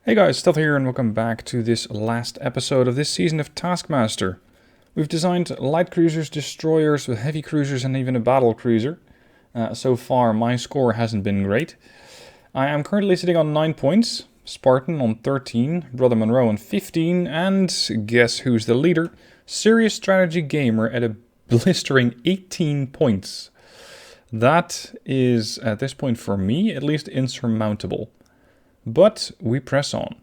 Hey guys, Stealth here and welcome back to this last episode of this season of Taskmaster. We've designed light cruisers, destroyers, with heavy cruisers and even a battle cruiser. So far my score hasn't been great. I am currently sitting on 9 points, Spartan on 13, Brother Monroe on 15, and guess who's the leader? Serious Strategy Gamer at a blistering 18 points. That is, at this point for me, at least insurmountable. But we press on.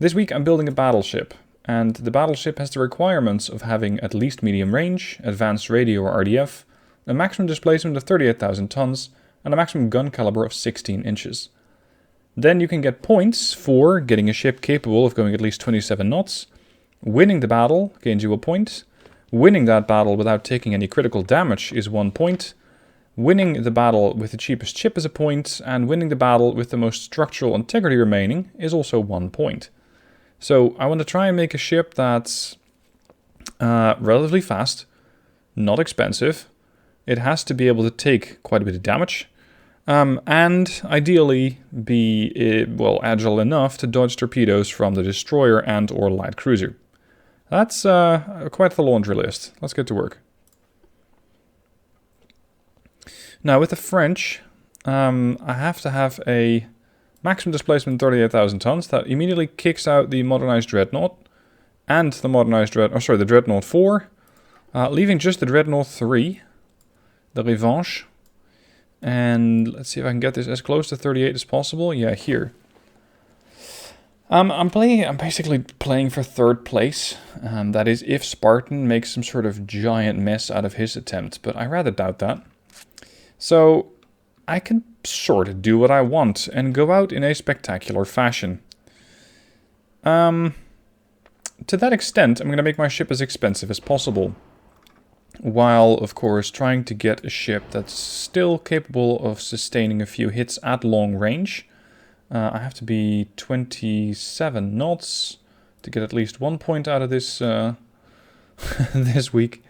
This week I'm building a battleship, and the battleship has the requirements of having at least medium range, advanced radio or RDF, a maximum displacement of 38,000 tons, and a maximum gun caliber of 16 inches. Then you can get points for getting a ship capable of going at least 27 knots, winning the battle gains you a point, winning that battle without taking any critical damage is 1 point, winning the battle with the cheapest ship is a point, and winning the battle with the most structural integrity remaining is also 1 point. So I want to try and make a ship that's relatively fast, not expensive. It has to be able to take quite a bit of damage, and ideally be agile enough to dodge torpedoes from the destroyer and or light cruiser. That's quite the laundry list. Let's get to work. Now with the French, I have to have a maximum displacement 38,000 tons. That immediately kicks out the modernized Dreadnought and the modernized the Dreadnought 4, leaving just the Dreadnought 3, the Revanche. And let's see if I can get this as close to 38 as possible. Yeah, here. I'm basically playing for third place. That is, if Spartan makes some sort of giant mess out of his attempt, but I rather doubt that. So I can sort of do what I want and go out in a spectacular fashion. To that extent, I'm going to make my ship as expensive as possible. While, of course, trying to get a ship that's still capable of sustaining a few hits at long range. I have to be 27 knots to get at least 1 point out of this this week.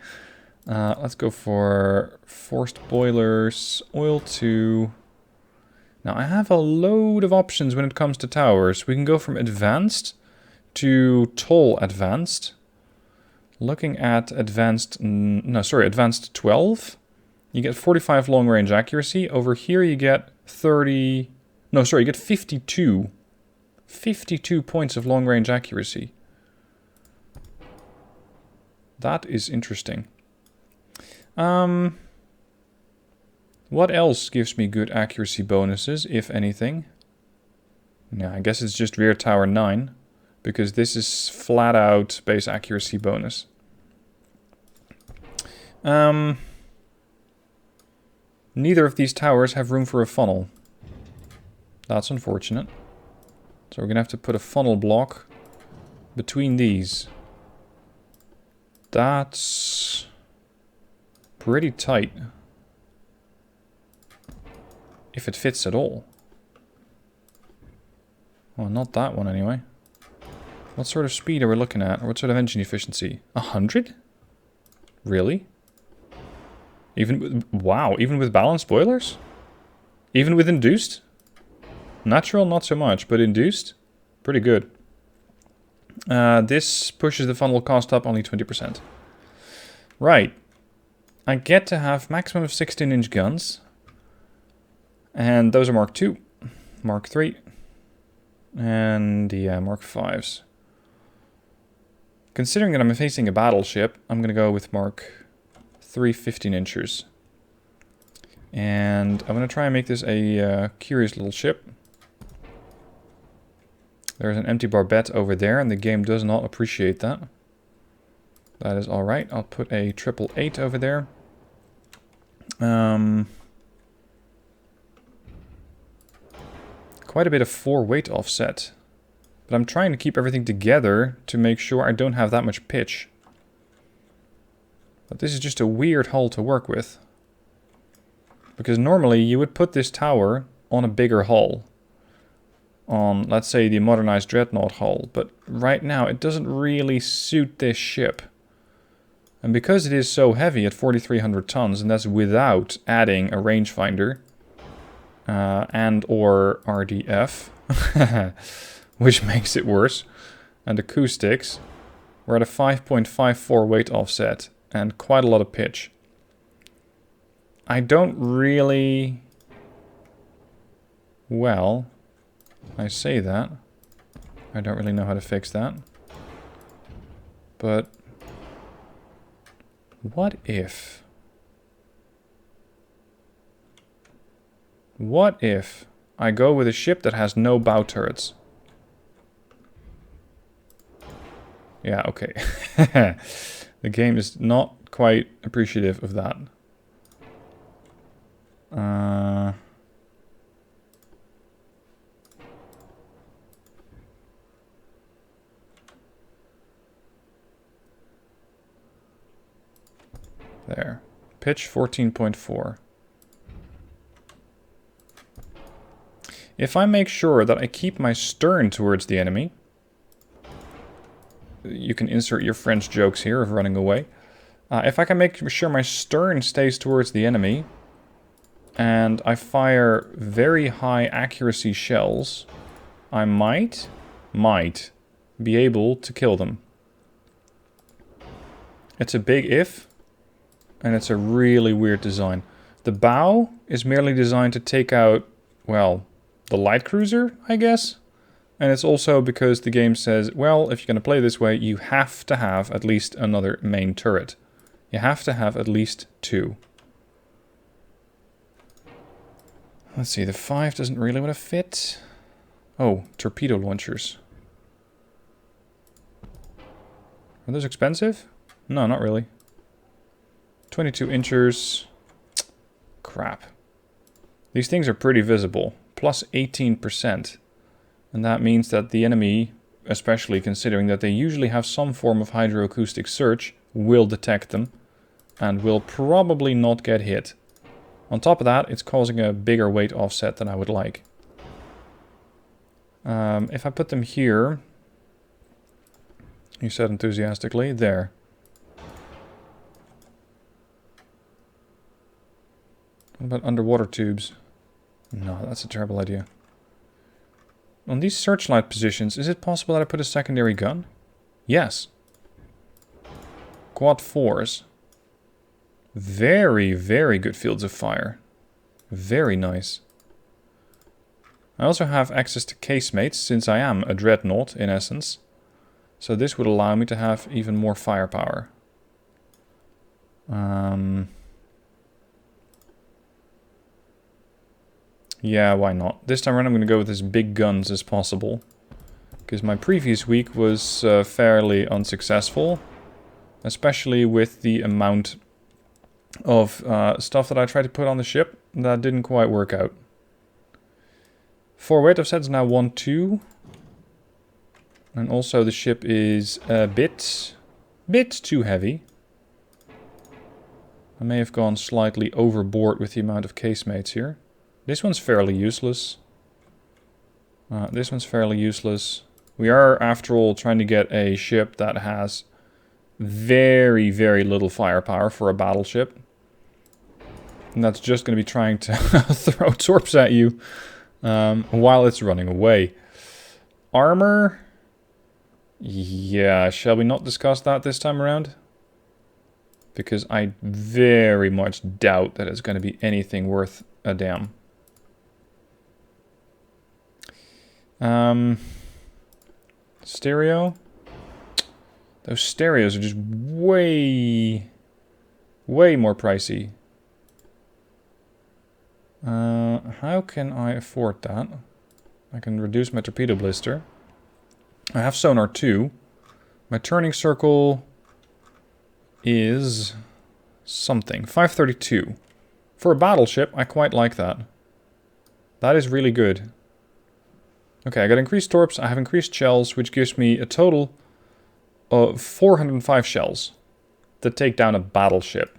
Let's go for forced boilers, oil 2. Now I have a load of options when it comes to towers. We can go from advanced to tall advanced. Looking at advanced 12. You get 45 long range accuracy. Over here you get 52. 52 points of long range accuracy. That is interesting. What else gives me good accuracy bonuses, if anything? Yeah, I guess it's just rear tower 9, because this is flat out base accuracy bonus. Neither of these towers have room for a funnel. That's unfortunate. So we're gonna have to put a funnel block between these. That's pretty tight. If it fits at all. Well, not that one anyway. What sort of speed are we looking at? Or what sort of engine efficiency? 100? Really? Wow, even with balanced boilers? Even with induced? Natural, not so much, but induced? Pretty good. This pushes the funnel cost up only 20%. Right. I get to have maximum of 16-inch guns. And those are Mark II, Mark III, and yeah, Mark Vs. Considering that I'm facing a battleship, I'm going to go with Mark III 15-inchers. And I'm going to try and make this a curious little ship. There's an empty barbette over there, and the game does not appreciate that. That is alright. I'll put a 888 over there. Quite a bit of 4 weight offset. But I'm trying to keep everything together to make sure I don't have that much pitch. But this is just a weird hull to work with. Because normally you would put this tower on a bigger hull. On, let's say, the modernized Dreadnought hull. But right now it doesn't really suit this ship. And because it is so heavy at 4,300 tons, and that's without adding a rangefinder and or RDF, which makes it worse. And acoustics, we're at a 5.54 weight offset and quite a lot of pitch. I don't really... Well, I say that. I don't really know how to fix that. But what if... What if I go with a ship that has no bow turrets? Yeah, okay. The game is not quite appreciative of that. There. Pitch 14.4. If I make sure that I keep my stern towards the enemy, you can insert your French jokes here of running away. If I can make sure my stern stays towards the enemy, and I fire very high accuracy shells, I might be able to kill them. It's a big if, and it's a really weird design. The bow is merely designed to take out, well, the light cruiser, I guess. And it's also because the game says, well, if you're going to play this way, you have to have at least another main turret. You have to have at least 2. Let's see, the 5 doesn't really want to fit. Oh, torpedo launchers. Are those expensive? No, not really. 22 inchers. Crap. These things are pretty visible. Plus 18%. And that means that the enemy, especially considering that they usually have some form of hydroacoustic search, will detect them. And will probably not get hit. On top of that, it's causing a bigger weight offset than I would like. If I put them here... You said enthusiastically. There. What about underwater tubes? No, that's a terrible idea. On these searchlight positions, is it possible that I put a secondary gun? Yes. Quad 4s. Very, very good fields of fire. Very nice. I also have access to casemates, since I am a Dreadnought, in essence. So this would allow me to have even more firepower. Yeah, why not? This time around I'm going to go with as big guns as possible. Because my previous week was fairly unsuccessful. Especially with the amount of stuff that I tried to put on the ship. That didn't quite work out. 4 weight offset is now 1-2. And also the ship is a bit too heavy. I may have gone slightly overboard with the amount of casemates here. This one's fairly useless. This one's fairly useless. We are, after all, trying to get a ship that has very, very little firepower for a battleship. And that's just going to be trying to throw torps at you while it's running away. Armor? Yeah, shall we not discuss that this time around? Because I very much doubt that it's going to be anything worth a damn. Stereo? Those stereos are just way more pricey. How can I afford that? I can reduce my torpedo blister. I have sonar 2. My turning circle is something. 532. For a battleship, I quite like that. That is really good. Okay, I got increased torps, I have increased shells, which gives me a total of 405 shells to take down a battleship.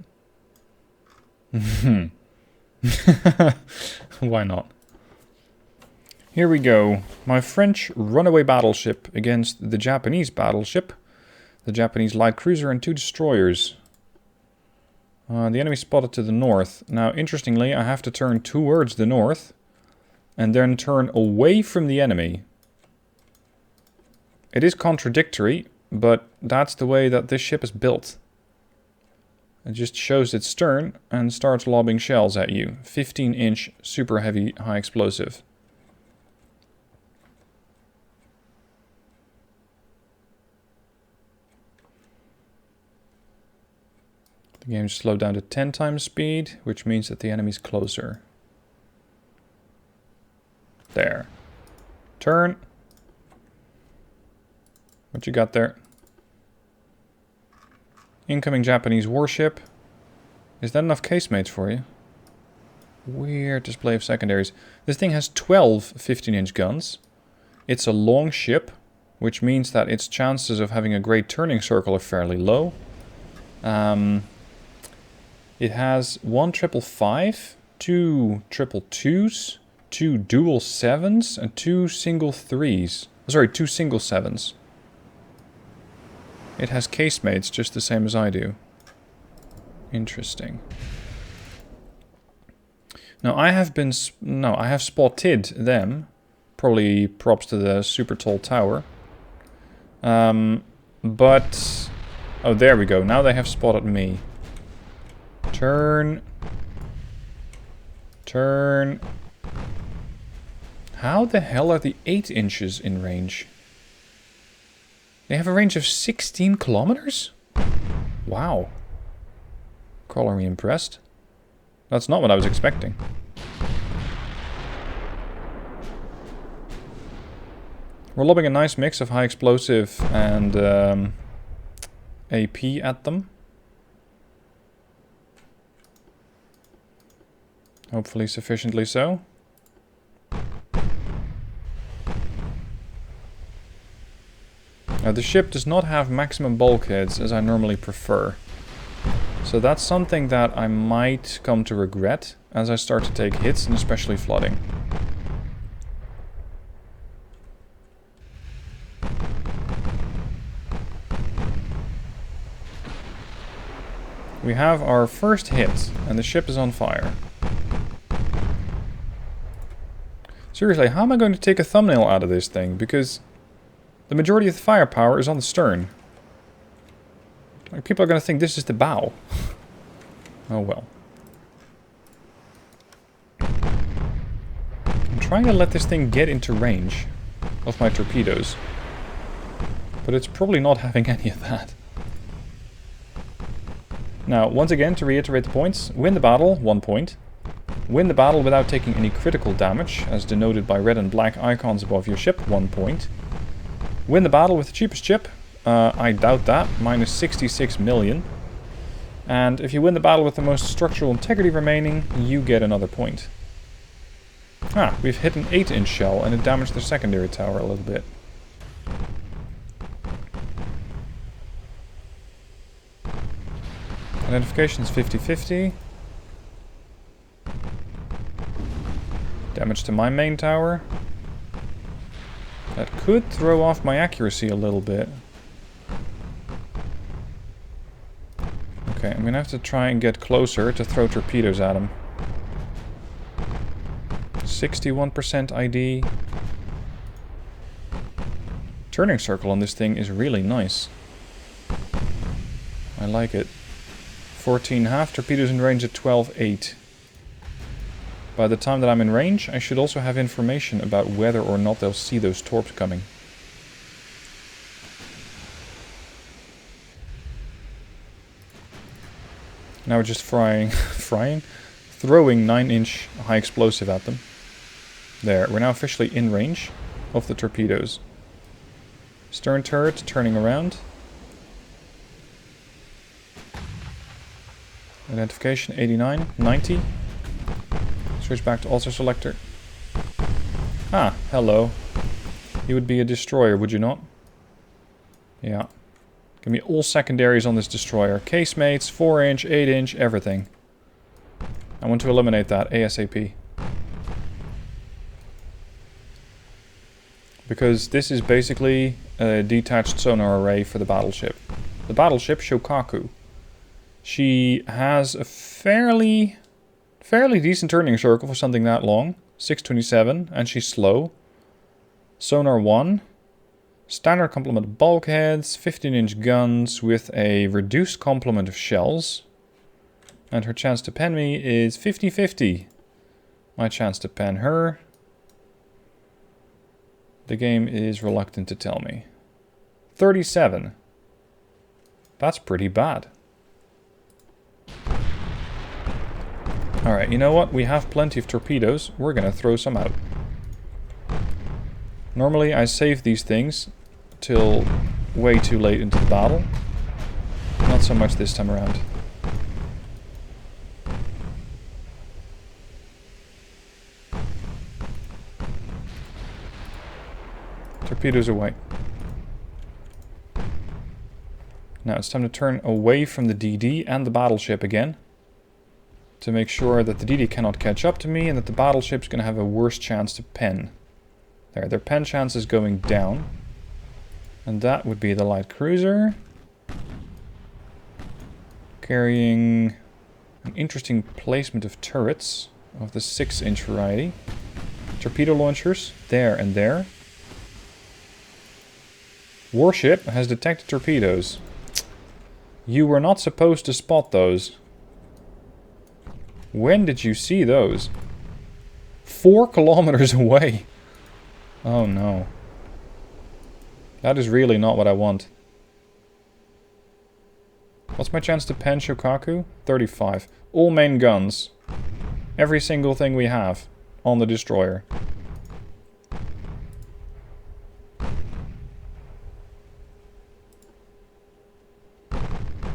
Why not? Here we go. My French runaway battleship against the Japanese battleship. The Japanese light cruiser and 2 destroyers. The enemy spotted to the north. Now, interestingly, I have to turn towards the north. And then turn away from the enemy. It is contradictory, but that's the way that this ship is built. It just shows its stern and starts lobbing shells at you. 15-inch super heavy high explosive. The game's slowed down to 10 times speed, which means that the enemy's closer. There. Turn. What you got there? Incoming Japanese warship. Is that enough casemates for you? Weird display of secondaries. This thing has 12 15-inch guns. It's a long ship, which means that its chances of having a great turning circle are fairly low. It has 1 555, 2 222s, 2 dual 7s, and 2 single 3s. Sorry, 2 single 7s. It has casemates just the same as I do. Interesting. Now I have spotted them. Probably props to the super tall tower. But... oh, there we go. Now they have spotted me. Turn. Turn. How the hell are the 8 inches in range? They have a range of 16 kilometers? Wow. Color me impressed. That's not what I was expecting. We're lobbing a nice mix of high explosive and AP at them. Hopefully sufficiently so. Now the ship does not have maximum bulkheads as I normally prefer. So that's something that I might come to regret as I start to take hits, and especially flooding. We have our first hit, and the ship is on fire. Seriously, how am I going to take a thumbnail out of this thing? Because the majority of the firepower is on the stern. Like, people are going to think this is the bow. Oh well. I'm trying to let this thing get into range of my torpedoes. But it's probably not having any of that. Now, once again, to reiterate the points. Win the battle, 1 point. Win the battle without taking any critical damage, as denoted by red and black icons above your ship, 1 point. Win the battle with the cheapest ship. I doubt that. Minus 66 million. And if you win the battle with the most structural integrity remaining, you get another point. Ah, we've hit an 8-inch shell and it damaged the secondary tower a little bit. Identification is 50-50. Damage to my main tower. That could throw off my accuracy a little bit. Okay, I'm gonna have to try and get closer to throw torpedoes at him. 61% ID. Turning circle on this thing is really nice. I like it. 14.5, torpedoes in range at 12.8. By the time that I'm in range, I should also have information about whether or not they'll see those torps coming. Now we're just throwing 9-inch high explosive at them. There, we're now officially in range of the torpedoes. Stern turret turning around. Identification 89, 90. Switch back to auto selector. Ah, hello. You would be a destroyer, would you not? Yeah. Give me all secondaries on this destroyer. Casemates, 4-inch, 8-inch, everything. I want to eliminate that ASAP. Because this is basically a detached sonar array for the battleship. The battleship, Shokaku. She has a fairly decent turning circle for something that long. 627, and she's slow. Sonar 1. Standard complement of bulkheads, 15-inch guns with a reduced complement of shells. And her chance to pen me is 50-50. My chance to pen her, the game is reluctant to tell me. 37. That's pretty bad. Alright, you know what? We have plenty of torpedoes. We're gonna throw some out. Normally I save these things till way too late into the battle. Not so much this time around. Torpedoes away. Now it's time to turn away from the DD and the battleship again. To make sure that the DD cannot catch up to me and that the battleship's going to have a worse chance to pen. There, their pen chance is going down. And that would be the light cruiser. Carrying an interesting placement of turrets of the 6-inch variety. Torpedo launchers, there and there. Warship has detected torpedoes. You were not supposed to spot those. When did you see those? 4 kilometers away. Oh no. That is really not what I want. What's my chance to pen Shokaku? 35. All main guns. Every single thing we have on the destroyer.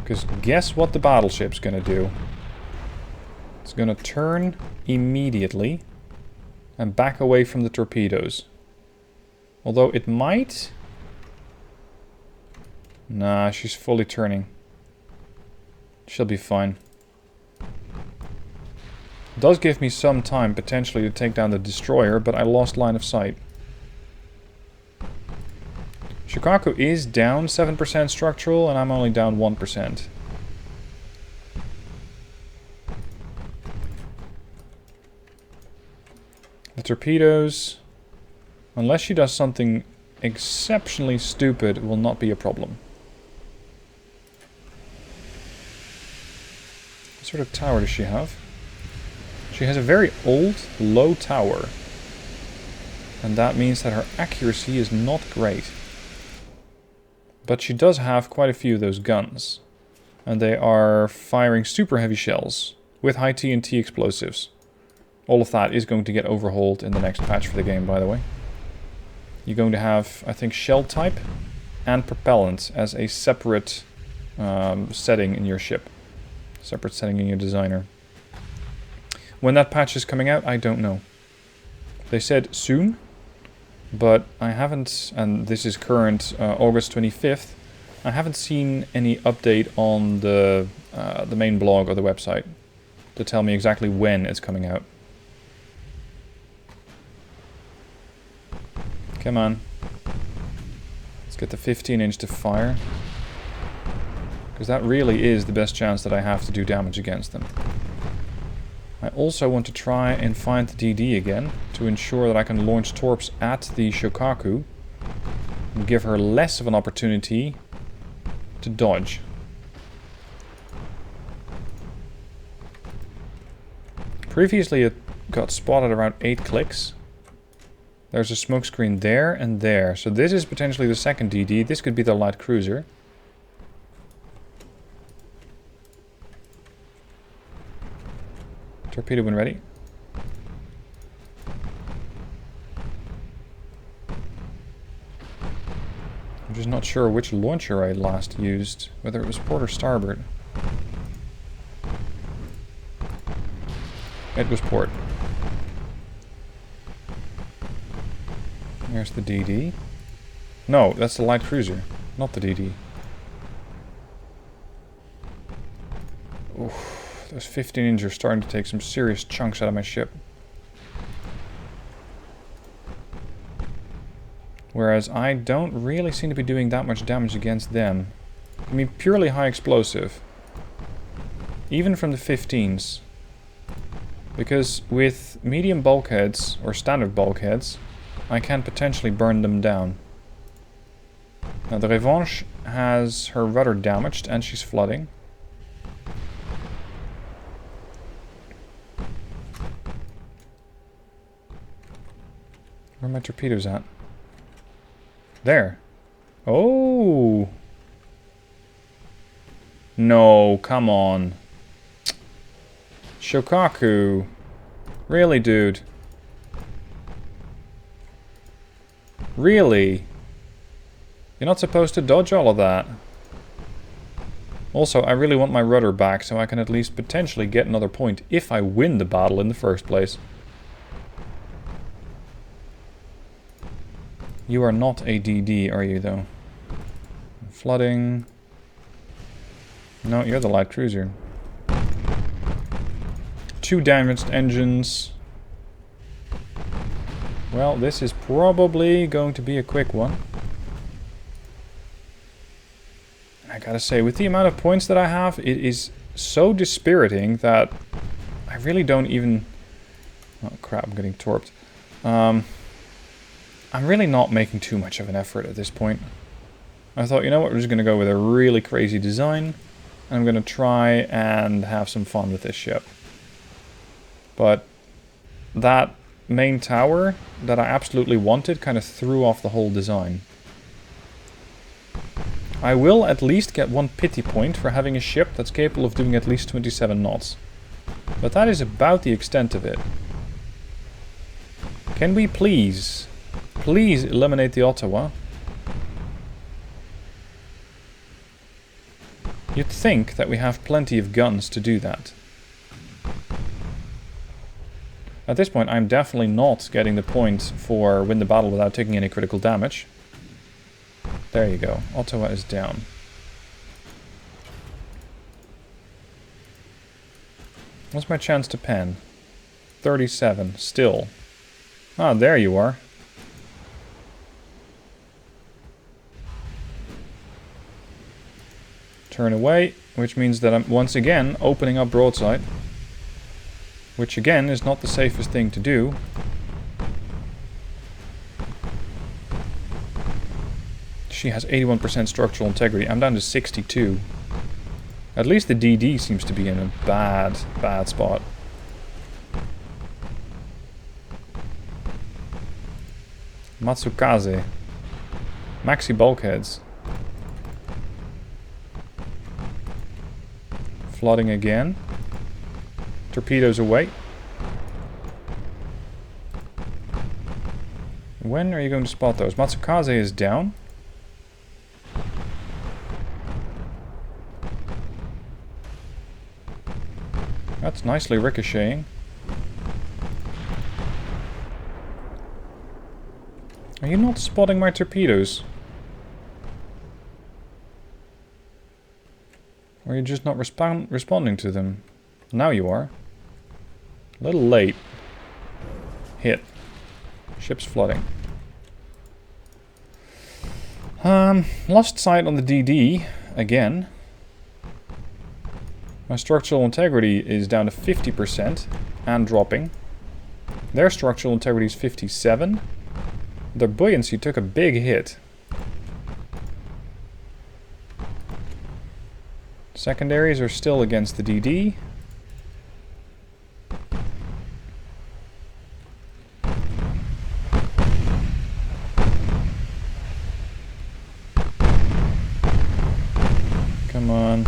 Because guess what the battleship's gonna do? It's gonna turn immediately and back away from the torpedoes. Although it might... Nah, she's fully turning. She'll be fine. It does give me some time potentially to take down the destroyer, but I lost line of sight. Shokaku is down 7% structural, and I'm only down 1%. The torpedoes, unless she does something exceptionally stupid, will not be a problem. What sort of tower does she have? She has a very old, low tower. And that means that her accuracy is not great. But she does have quite a few of those guns. And they are firing super heavy shells with high TNT explosives. All of that is going to get overhauled in the next patch for the game, by the way. You're going to have, I think, shell type and propellant as a separate setting in your ship. Separate setting in your designer. When that patch is coming out, I don't know. They said soon. But I haven't, and this is current August 25th, I haven't seen any update on the main blog or the website to tell me exactly when it's coming out. Come on. Let's get the 15-inch to fire. Because that really is the best chance that I have to do damage against them. I also want to try and find the DD again to ensure that I can launch torps at the Shokaku and give her less of an opportunity to dodge. Previously it got spotted around 8 clicks. There's a smoke screen there and there. So this is potentially the second DD. This could be the light cruiser. Torpedo when ready. I'm just not sure which launcher I last used, whether it was port or starboard. It was port. There's the DD. No, that's the light cruiser, not the DD. Oof. Those 15-inch are starting to take some serious chunks out of my ship. Whereas I don't really seem to be doing that much damage against them. I mean, purely high explosive. Even from the 15s. Because with medium bulkheads, or standard bulkheads, I can potentially burn them down. Now the Revanche has her rudder damaged and she's flooding. Where are my torpedoes at? There. Oh! No, come on. Shokaku. Really, dude? Really? You're not supposed to dodge all of that. Also, I really want my rudder back so I can at least potentially get another point if I win the battle in the first place. You are not a DD, are you, though? Flooding. No, you're the light cruiser. 2 damaged engines. Well, this is probably going to be a quick one. I gotta say, with the amount of points that I have, it is so dispiriting that I really don't even... Oh crap, I'm getting torped. I'm really not making too much of an effort at this point. I thought, you know what, we're just going to go with a really crazy design. And I'm going to try and have some fun with this ship. But that main tower that I absolutely wanted kind of threw off the whole design. I will at least get 1 pity point for having a ship that's capable of doing at least 27 knots. But that is about the extent of it. Can we please eliminate the Ottawa? You'd think that we have plenty of guns to do that. At this point, I'm definitely not getting the point for win the battle without taking any critical damage. There you go. Ottawa is down. What's my chance to pen? 37. Still. Ah, there you are. Turn away, which means that I'm once again opening up broadside. Which again is not the safest thing to do. She has 81% structural integrity. I'm down to 62. At least the DD seems to be in a bad spot. Matsukaze. Maxi bulkheads. Flooding again. Torpedoes away. When are you going to spot those? Matsukaze is down. That's nicely ricocheting. Are you not spotting my torpedoes? Or are you just not responding to them? Now you are. A little late. Hit. Ship's flooding. Lost sight on the DD again. My structural integrity is down to 50% and dropping. Their structural integrity is 57. Their buoyancy took a big hit. Secondaries are still against the DD. Come on.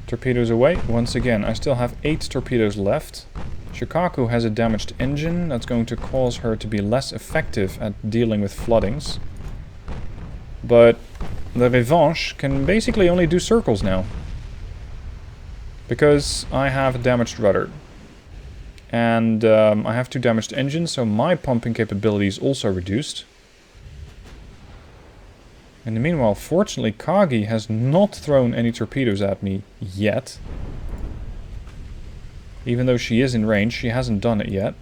Torpedoes away. Once again, I still have 8 torpedoes left. Shokaku has a damaged engine. That's going to cause her to be less effective at dealing with floodings. But the Revanche can basically only do circles now. Because I have a damaged rudder. And I have 2 damaged engines, so my pumping capability is also reduced. In the meanwhile, fortunately, Kagi has not thrown any torpedoes at me yet. Even though she is in range, she hasn't done it yet.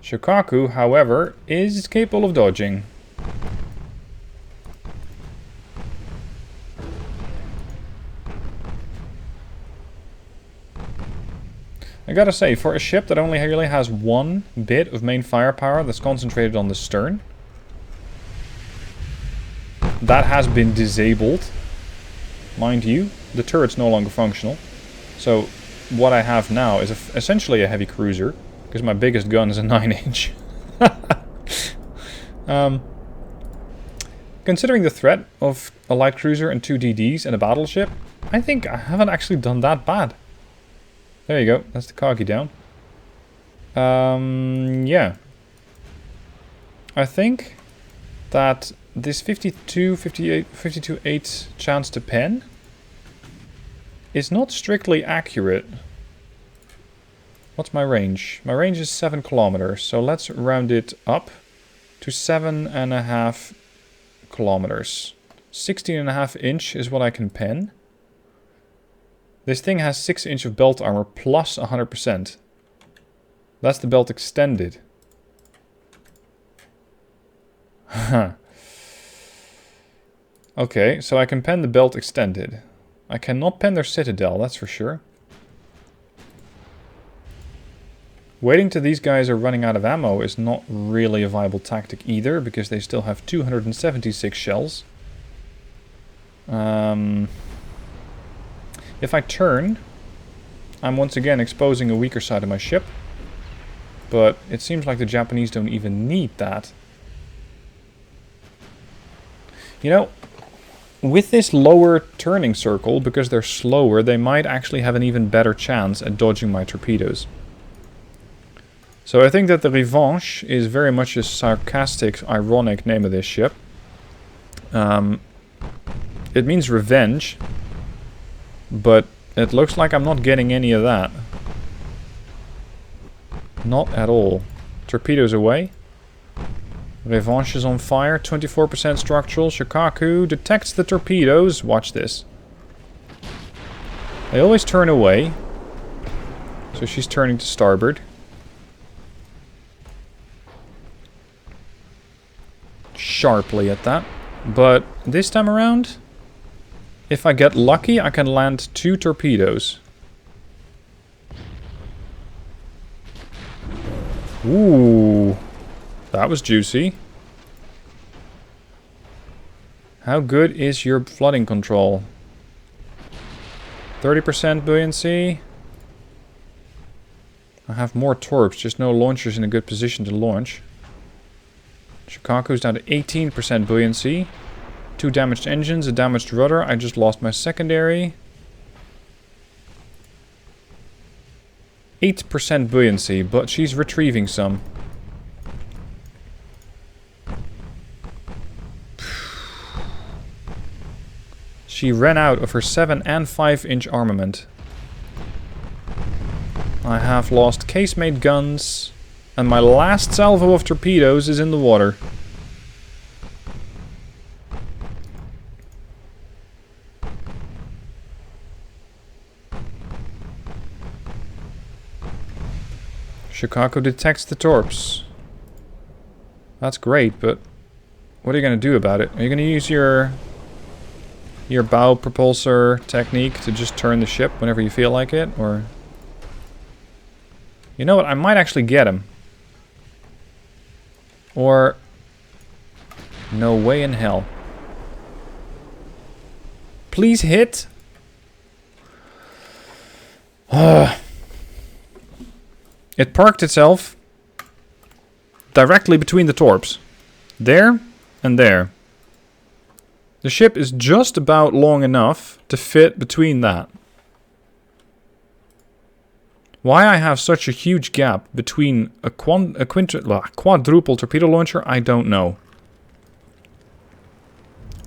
Shokaku, however, is capable of dodging. I gotta say, for a ship that only really has one bit of main firepower that's concentrated on the stern, that has been disabled. Mind you, the turret's no longer functional. So what I have now is essentially a heavy cruiser, because my biggest gun is a 9-inch. Considering the threat of a light cruiser and 2 DDs and a battleship, I think I haven't actually done that bad. There you go, that's the coggy down. Yeah. I think that this 52-8 chance to pen is not strictly accurate. What's my range? My range is 7 kilometers, so let's round it up to 7.5 kilometers. 16.5 inch is what I can pen. This thing has 6 inch of belt armor plus 100%. That's the belt extended. Okay, so I can pen the belt extended. I cannot pen their citadel, that's for sure. Waiting till these guys are running out of ammo is not really a viable tactic either, because they still have 276 shells. If I turn, I'm once again exposing a weaker side of my ship. But it seems like the Japanese don't even need that. You know, with this lower turning circle, because they're slower, they might actually have an even better chance at dodging my torpedoes. So I think that the Revanche is very much a sarcastic, ironic name of this ship. It means revenge, but it looks like I'm not getting any of that. Not at all. Torpedoes away. Revanche is on fire, 24% structural. Shikaku detects the torpedoes. Watch this. They always turn away. So she's turning to starboard. Sharply at that. But this time around, if I get lucky, I can land 2 torpedoes. Ooh, that was juicy. How good is your flooding control? 30% buoyancy. I have more torps, just no launchers in a good position to launch. Shikaku's down to 18% buoyancy. 2 damaged engines, a damaged rudder. I just lost my secondary. 8% buoyancy, but she's retrieving some. She ran out of her 7 and 5-inch armament. I have lost casemate guns, and my last salvo of torpedoes is in the water. Shikaku detects the torps. That's great, but what are you going to do about it? Are you going to use your bow propulsor technique to just turn the ship whenever you feel like it, or... You know what, I might actually get him. Or... No way in hell. Please hit! It parked itself directly between the torps. There and there. The ship is just about long enough to fit between that. Why I have such a huge gap between a quadruple torpedo launcher, I don't know.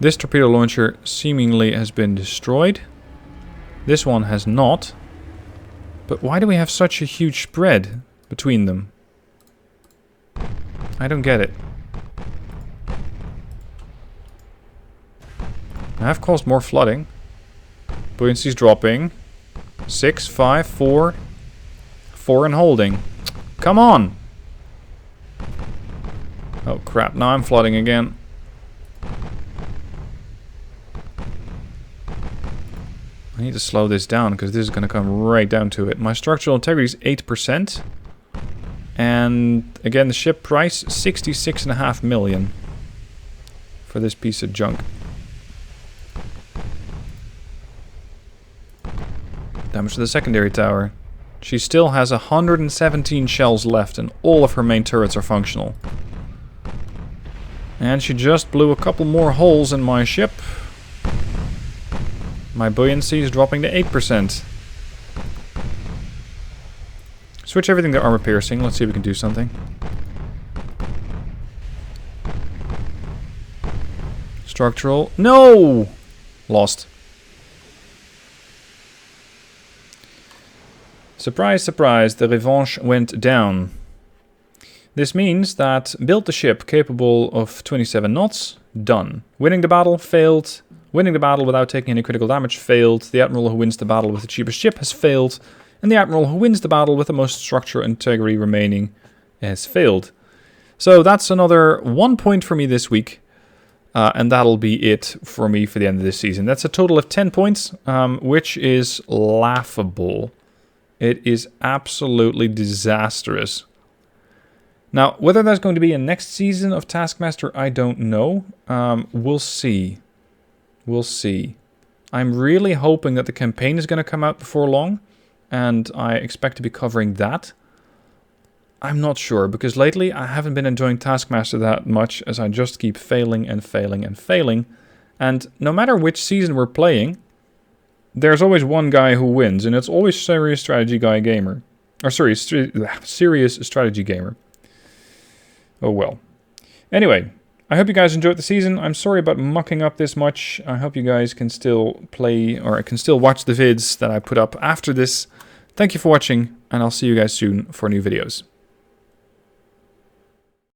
This torpedo launcher seemingly has been destroyed. This one has not. But why do we have such a huge spread between them? I don't get it. I have caused more flooding. Buoyancy's dropping. 6, 5, 4. 4 and holding. Come on! Oh crap, now I'm flooding again. I need to slow this down because this is going to come right down to it. My structural integrity is 8%. And again, the ship price, 66.5 million for this piece of junk. Damage to the secondary tower. She still has 117 shells left and all of her main turrets are functional. And she just blew a couple more holes in my ship. My buoyancy is dropping to 8%. Switch everything to armor piercing. Let's see if we can do something. Structural. No! Lost. Surprise, surprise, the Revanche went down. This means that build the ship capable of 27 knots, done. Winning the battle, failed. Winning the battle without taking any critical damage, failed. The Admiral who wins the battle with the cheapest ship has failed. And the Admiral who wins the battle with the most structural integrity remaining has failed. So that's another 1 point for me this week. And that'll be it for me for the end of this season. That's a total of 10 points, which is laughable. It is absolutely disastrous. Now, whether there's going to be a next season of Taskmaster, I don't know. We'll see. We'll see. I'm really hoping that the campaign is going to come out before long. And I expect to be covering that. I'm not sure, because lately I haven't been enjoying Taskmaster that much, as I just keep failing and failing and failing. And no matter which season we're playing, there's always one guy who wins, and it's always Serious Strategy Guy Gamer. Or sorry, Serious Strategy Gamer. Oh well. Anyway, I hope you guys enjoyed the season. I'm sorry about mucking up this much. I hope you guys can still play, or can still watch the vids that I put up after this. Thank you for watching, and I'll see you guys soon for new videos.